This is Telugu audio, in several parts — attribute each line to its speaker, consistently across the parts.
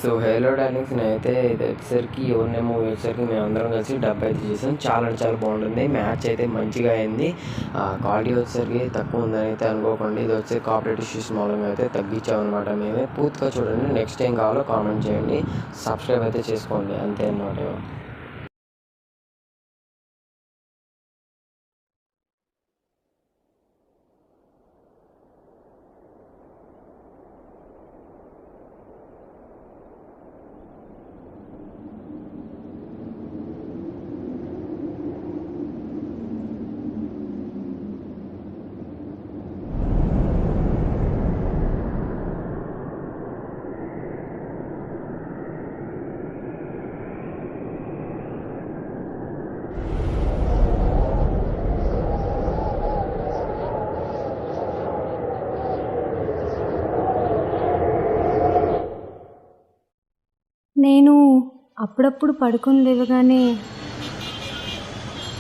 Speaker 1: సో హలో డార్లింగ్స్, నేనైతే ఇది వచ్చేసరికి ఎవరినే మూవీ వచ్చేసరికి మేమందరం కలిసి డబ్బు అయితే చేసాం. చాలా అంటే చాలా బాగుంటుంది. మ్యాచ్ అయితే మంచిగా అయింది. క్వాలిటీ వచ్చేసరికి తక్కువ ఉందని అయితే అనుకోకండి. ఇది వచ్చేసి కాపరేట్ ఇష్యూస్ మూలంగా అయితే తగ్గించామన్నమాట. మేమే పూర్తిగా చూడండి. నెక్స్ట్ ఏం కావాలో కామెంట్ చేయండి, సబ్స్క్రైబ్ అయితే చేసుకోండి, అంతే అన్నమాట.
Speaker 2: నేను అప్పుడప్పుడు పడుకొని లేవగానే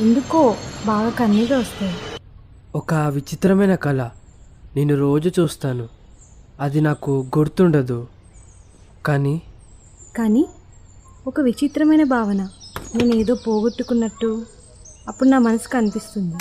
Speaker 2: ఎందుకో బాగా కన్నీళ్ళు వస్తాయి.
Speaker 3: ఒక విచిత్రమైన కళ. నేను రోజు చూస్తాను, అది నాకు గుర్తుండదు. కానీ
Speaker 2: కానీ ఒక విచిత్రమైన భావన, నేను ఏదో పోగొట్టుకున్నట్టు అప్పుడు నా మనసుకు అనిపిస్తుంది.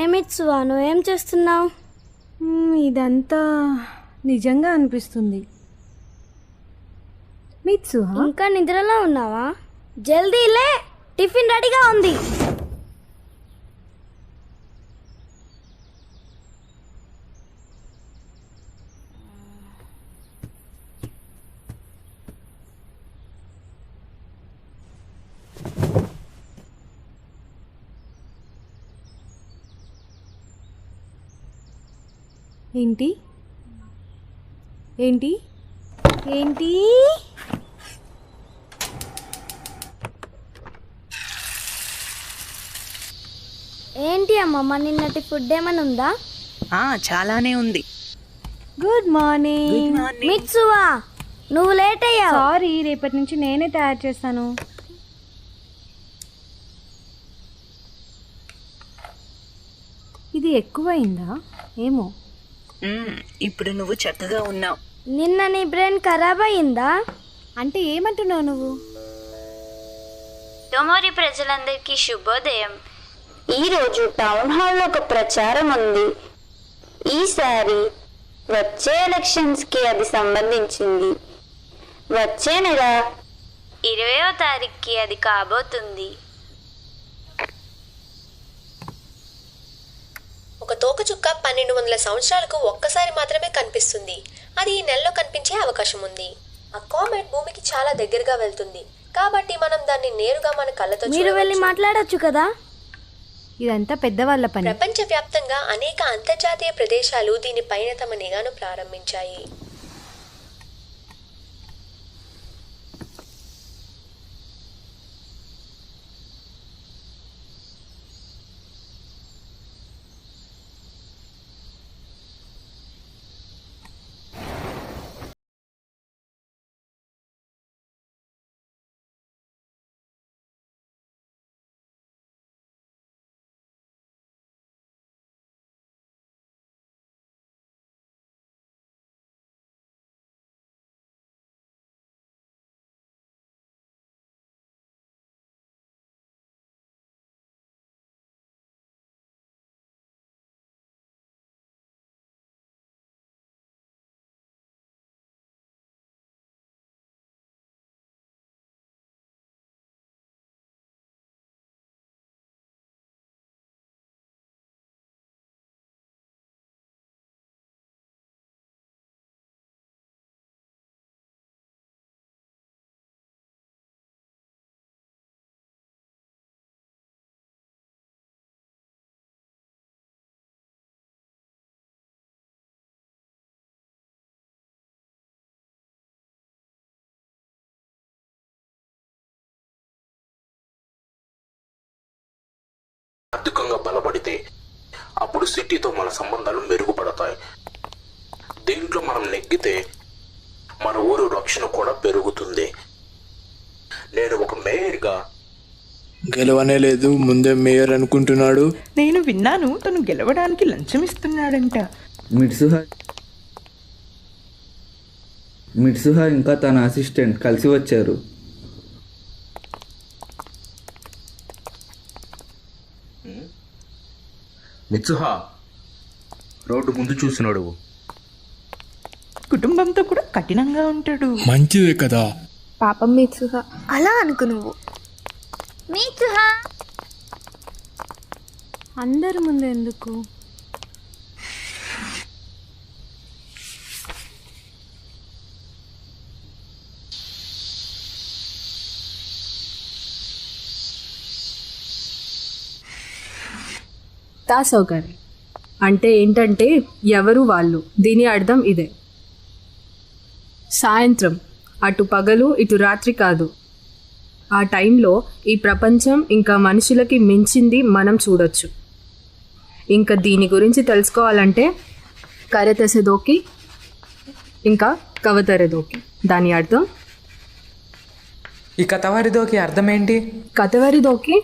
Speaker 4: ఏమిచ్చువా, నువ్వేం చేస్తున్నావు?
Speaker 2: ఇదంతా నిజంగా అనిపిస్తుంది. మిత్సుహా,
Speaker 4: ఇంకా నిద్రలో ఉన్నావా? జల్దీ లే, టిఫిన్ రెడీగా ఉంది.
Speaker 2: ఏంటి ఏంటి ఏంటి
Speaker 4: ఏంటి అమ్మమ్మ, నిన్నటి ఫుడ్ ఏమైనా ఉందా?
Speaker 5: చాలానే ఉంది.
Speaker 2: Good morning.
Speaker 4: మిత్సువా, నువ్వు లేట్ అయ్యావు.
Speaker 2: సారీ, రేపటి నుంచి నేనే తయారు చేస్తాను. ఇది ఎక్కువైందా ఏమో.
Speaker 5: ఇప్పుడు నువ్వు చక్కగా ఉన్నావు.
Speaker 4: నిన్న నీ బ్రెయిన్ ఖరాబ్ అయిందా?
Speaker 2: అంటే ఏమంటున్నావు నువ్వు?
Speaker 6: టొమోరి ప్రజలందరికీ శుభోదయం. ఈరోజు టౌన్ హాల్లో ఒక ప్రచారం ఉంది. ఈసారి వచ్చే ఎలక్షన్స్కి అది సంబంధించింది. వచ్చే నెల 20వ తారీఖుకి అది కాబోతుంది.
Speaker 7: ఒక తోకచుక్క 1200 సంవత్సరాలకు ఒక్కసారి మాత్రమే కనిపిస్తుంది. అది ఈ నెలలో కనిపించే అవకాశం ఉంది. ఆ కామెట్ భూమికి చాలా దగ్గరగా వెళ్తుంది, కాబట్టి మనం దాన్ని నేరుగా మన కళ్ళతో
Speaker 4: మీరు వెళ్ళి
Speaker 7: చూడవచ్చు.
Speaker 4: మాట్లాడొచ్చు కదా.
Speaker 2: ఇదంతా పెద్దవాళ్ళ పని.
Speaker 7: ప్రపంచవ్యాప్తంగా అనేక అంతర్జాతీయ ప్రదేశాలు దీనిపైన తమ నిఘాను ప్రారంభించాయి.
Speaker 8: ఆర్థికంగా బలపడితే అప్పుడు సిటీతో మన సంబంధాలు మెరుగుపడతాయి. దీంట్లో మనం నెగ్గితే మన ఊరు రక్షణ కూడా పెరుగుతుంది. నేను ఒక మేయర్గా
Speaker 9: గెలవనే లేదు, ముందే మేయర్ అనుకుంటున్నాడు.
Speaker 10: నేను విన్నాను తను గెలవడానికి లంచం ఇస్తున్నాడంట.
Speaker 11: మిట్సుహా ఇంకా తన అసిస్టెంట్ కలిసి వచ్చారు.
Speaker 8: మిత్సుహా, రోడ్డు ముందు చూసినాడు.
Speaker 10: కుటుంబంతో కూడా కఠినంగా ఉంటాడు.
Speaker 9: మంచిదే కదా.
Speaker 2: పాపం మిత్సుహా.
Speaker 4: అలా అనుకు నువ్వు.
Speaker 6: మీతుహా
Speaker 2: అందరి ముందు ఎందుకు?
Speaker 12: సౌకర్యం అంటే ఏంటంటే ఎవరు వాళ్ళు, దీని అర్థం ఇదే. సాయంత్రం అటు పగలు ఇటు రాత్రి కాదు, ఆ టైంలో ఈ ప్రపంచం ఇంకా మనుషులకి మించింది మనం చూడొచ్చు. ఇంకా దీని గురించి తెలుసుకోవాలంటే కరెతెసెదోకి ఇంకా కవతరెదోకి. దాని అర్థం
Speaker 3: ఈ కతవరిదోకి అర్థం ఏంటి?
Speaker 12: కతవరిదోకి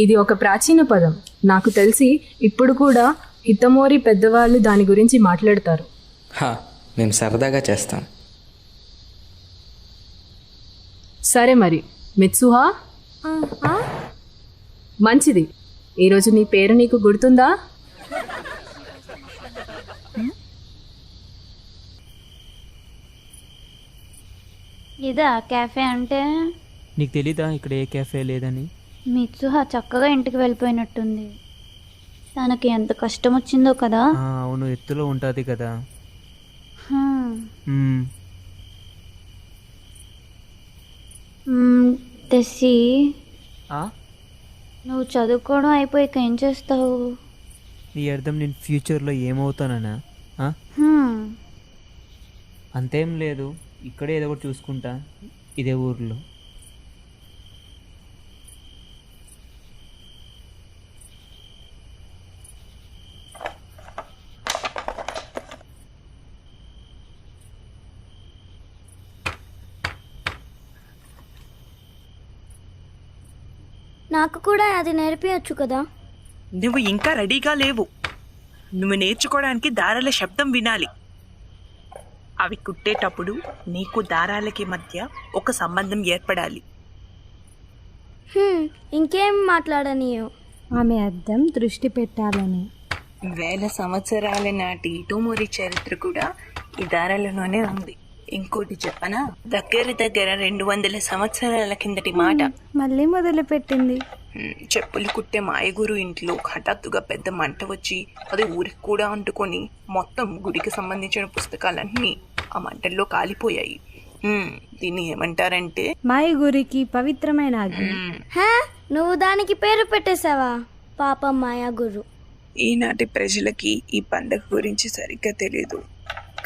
Speaker 12: ఇది ఒక ప్రాచీన పదం. నాకు తెలిసి ఇప్పుడు కూడా హితమోరి పెద్దవాళ్ళు దాని గురించి మాట్లాడతారు.
Speaker 1: నేను సరదాగా చేస్తాను.
Speaker 12: సరే మరి మిత్సుహా, మంచిది. ఈరోజు నీ పేరు నీకు గుర్తుందా?
Speaker 6: ఇదా క్యాఫే అంటే?
Speaker 3: నీకు తెలీదా ఇక్కడ ఏ క్యాఫే లేదని?
Speaker 6: మిత్సుహా చక్కగా ఇంటికి వెళ్ళిపోయినట్టుంది. తనకి ఎంత కష్టం వచ్చిందో కదా.
Speaker 3: అవును, ఎత్తులో ఉంటుంది కదా.
Speaker 6: తెసి నువ్వు చదువుకోవడం అయిపోయాక ఏం చేస్తావు?
Speaker 3: నీ అర్థం నేను ఫ్యూచర్లో ఏమవుతానన్నా? అంతేం లేదు, ఇక్కడే ఏదో ఒకటి చూసుకుంటా, ఇదే ఊర్లో.
Speaker 4: నాకు కూడా అది నేర్పించచ్చు కదా.
Speaker 5: నువ్వు ఇంకా రెడీగా లేవు. నువ్వు నేర్చుకోవడానికి దారాల శబ్దం వినాలి. అవి కుట్టేటప్పుడు నీకు దారాలకి మధ్య ఒక సంబంధం ఏర్పడాలి.
Speaker 4: ఇంకేం మాట్లాడనీయో.
Speaker 2: ఆమె అర్థం దృష్టి పెట్టాలని.
Speaker 5: వేల సంవత్సరాల నాటి ఇటోమోరి చరిత్ర కూడా ఈ దారాలలోనే ఉంది. ఇంకోటి చెప్పనా, దగ్గర 200 సంవత్సరాల కిందటి మాట.
Speaker 2: మళ్ళీ మొదలు పెట్టింది.
Speaker 5: చెప్పులు కుట్టే మాయగురు ఇంట్లో హఠాత్తుగా పెద్ద మంట వచ్చి అది ఊరికి కూడా అంటుకొని మొత్తం గుడికి సంబంధించిన పుస్తకాలన్నీ ఆ మంటల్లో కాలిపోయాయి. దీన్ని ఏమంటారంటే
Speaker 2: మాయగురికి పవిత్రమైన అగ్ని.
Speaker 4: నువ్వు దానికి పేరు పెట్టేశావా? పాపం మాయాగురు.
Speaker 5: ఈనాటి ప్రజలకి ఈ పండగ గురించి సరిగ్గా తెలియదు,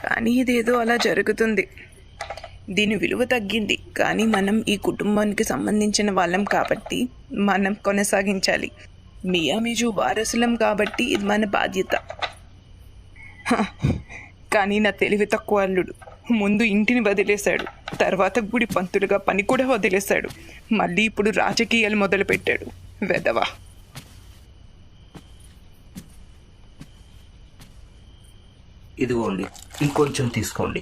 Speaker 5: కానీ ఇదేదో అలా జరుగుతుంది. దీని విలువ తగ్గింది, కానీ మనం ఈ కుటుంబానికి సంబంధించిన వాళ్ళం కాబట్టి మనం కొనసాగించాలి. మియామిజు వారసులం కాబట్టి ఇది మన బాధ్యత. కానీ నా తెలివి తక్కువ అల్లుడు ముందు ఇంటిని వదిలేశాడు, తర్వాత గుడి పంతులుగా పని కూడా వదిలేశాడు, మళ్ళీ ఇప్పుడు రాజకీయాలు మొదలుపెట్టాడు. వెదవా.
Speaker 8: ఇదిగోండి, ఇంకొంచెం తీసుకోండి.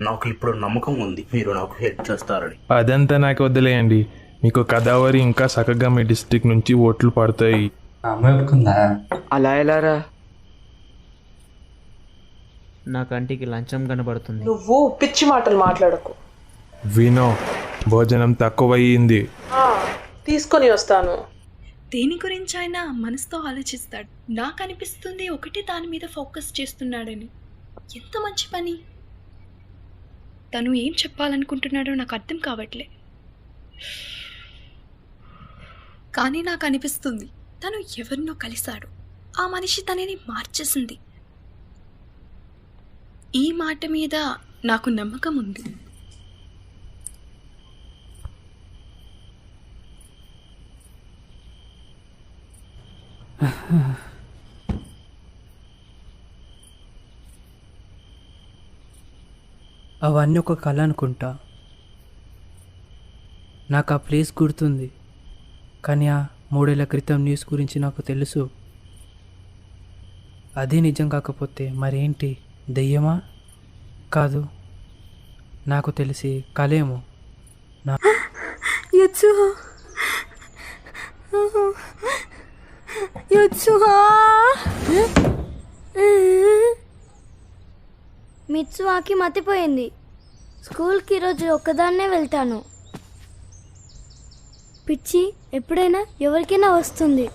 Speaker 8: నాకు ఇప్పుడు నమ్మకం ఉంది మీరు నాకు హెల్ప్ చేస్తారని.
Speaker 13: అదంతా నాకు వదిలేయండి. మీకు కదావరి ఇంకా చక్కగా మీ డిస్ట్రిక్ట్ నుంచి ఓట్లు పడతాయి.
Speaker 1: అలా ఎలారా?
Speaker 3: నా కంటికి లంచం కనబడుతుంది.
Speaker 10: నువ్వు పిచ్చి మాటలు మాట్లాడకు.
Speaker 13: వినో, భోజనం తక్కువయ్యింది.
Speaker 10: తీసుకొని వస్తాను.
Speaker 14: దేని గురించి అయినా మనసుతో ఆలోచిస్తాడు. నాకు అనిపిస్తుంది ఒకటి దాని మీద ఫోకస్ చేస్తున్నాడని. ఎంత మంచి పని. తను ఏం చెప్పాలనుకుంటున్నాడో నాకు అర్థం కావట్లే, కానీ నాకు అనిపిస్తుంది తను ఎవరినో కలిశాడు. ఆ మనిషి తనని మార్చేసింది. ఈ మాట మీద నాకు నమ్మకం ఉంది.
Speaker 15: అవన్నీ ఒక కళ అనుకుంటా. నాకు ఆ ప్లేస్ గుర్తుంది, కానీ ఆ 3 ఏళ్ల క్రితం న్యూస్ గురించి నాకు తెలుసు. అదే నిజం కాకపోతే మరేంటి, దెయ్యమా? కాదు, నాకు తెలిసి కలేమో.
Speaker 2: యత్సుహా, యత్సుహా.
Speaker 4: మిత్సువాకి మతిపోయింది. స్కూల్కి ఈరోజు ఒక్కదాన్నే వెళ్తాను. పిచ్చి ఎప్పుడైనా ఎవరికైనా వస్తుంది.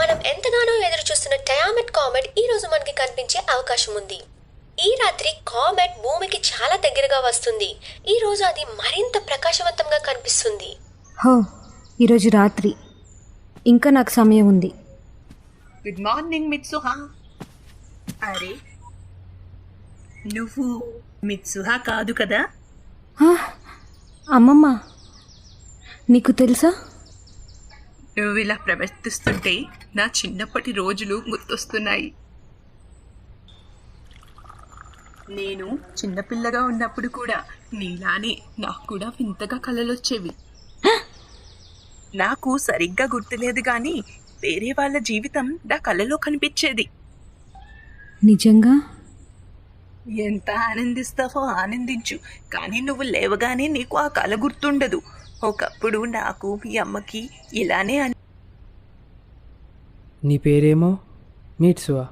Speaker 7: మనం ఎంతగానో ఎదురు చూస్తున్న టయామెట్ కామెట్ ఈ రోజు మనకి కనిపించే అవకాశం ఉంది. ఈ రాత్రి కామెట్ భూమికి చాలా దగ్గరగా వస్తుంది. ఈ రోజు అది మరింత ప్రకాశవంతంగా కనిపిస్తుంది.
Speaker 2: హో, ఈరోజు రాత్రి ఇంకా నాకు సమయం ఉంది.
Speaker 5: Good morning Mitsuha. అరే, నువ్వు మిత్సుహా కాదు కదా?
Speaker 2: అమ్మమ్మ, నీకు తెలుసా?
Speaker 5: నువ్వు ఇలా ప్రవర్తిస్తుంటే నా చిన్నప్పటి రోజులు గుర్తొస్తున్నాయి. నేను చిన్నపిల్లగా ఉన్నప్పుడు కూడా నీలానే నాకు కూడా వింతగా కలలొచ్చేవి. నాకు సరిగ్గా గుర్తులేదు కానీ వేరే వాళ్ళ జీవితం నా కలలో కనిపించేది.
Speaker 2: నిజంగా?
Speaker 5: ఎంత ఆనందిస్తావో ఆనందించు, కానీ నువ్వు లేవగానే నీకు ఆ కళ గుర్తుండదు. ఒకప్పుడు నాకు మీ అమ్మకి ఇలానే
Speaker 15: నీ పేరేమో మిత్సుహా.